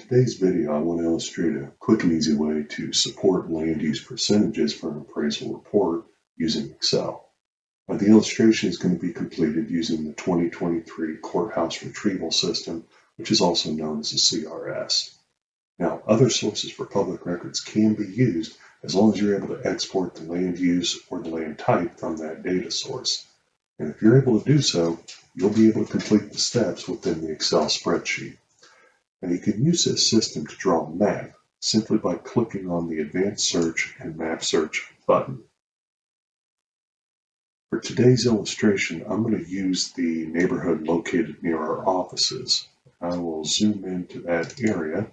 today's video, I want to illustrate a quick and easy way to support land use percentages for an appraisal report using Excel. Now, the illustration is going to be completed using the 2023 Courthouse Retrieval System, which is also known as the CRS. Now, other sources for public records can be used as long as you're able to export the land use or the land type from that data source. And if you're able to do so, you'll be able to complete the steps within the Excel spreadsheet. And you can use this system to draw a map simply by clicking on the Advanced Search and Map Search button. For today's illustration, I'm going to use the neighborhood located near our offices. I will zoom into that area.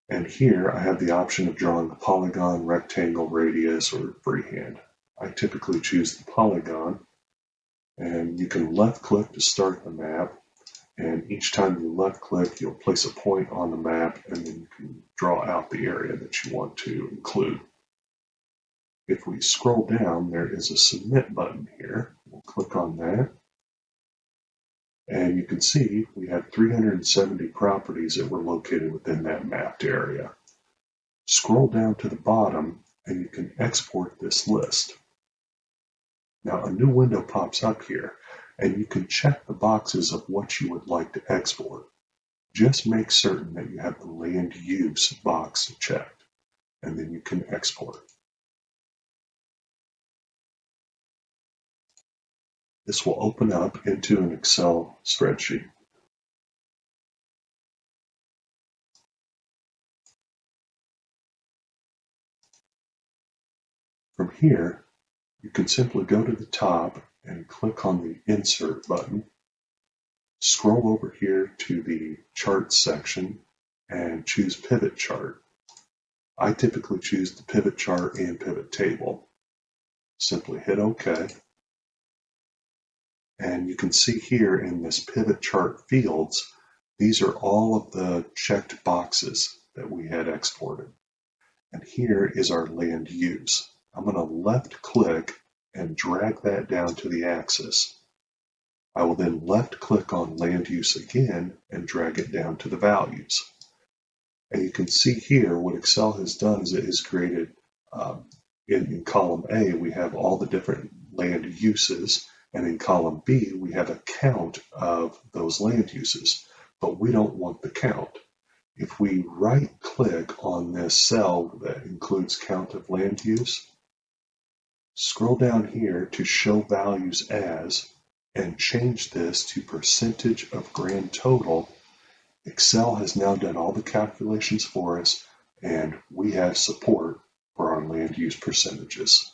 And here I have the option of drawing a polygon, rectangle, radius, or freehand. I typically choose the polygon. And you can left click to start the map, and each time you left click you'll place a point on the map and then you can draw out the area that you want to include. If we scroll down, there is a submit button here. We'll click on that and you can see we have 370 properties that were located within that mapped area. Scroll down to the bottom and you can export this list. Now a new window pops up here, and you can check the boxes of what you would like to export. Just make certain that you have the land use box checked, and then you can export. This will open up into an Excel spreadsheet. From here, you can simply go to the top and click on the Insert button. Scroll over here to the Chart section and choose Pivot Chart. I typically choose the Pivot Chart and Pivot Table. Simply hit OK. And you can see here in this Pivot Chart fields, these are all of the checked boxes that we had exported. And here is our land use. I'm going to left click and drag that down to the axis. I will then left click on land use again and drag it down to the values. And you can see here what Excel has done is it has created, in column A, we have all the different land uses, and in column B, we have a count of those land uses, but we don't want the count. If we right click on this cell that includes count of land use, scroll down here to show values as, and change this to percentage of grand total, Excel has now done all the calculations for us, and we have support for our land use percentages.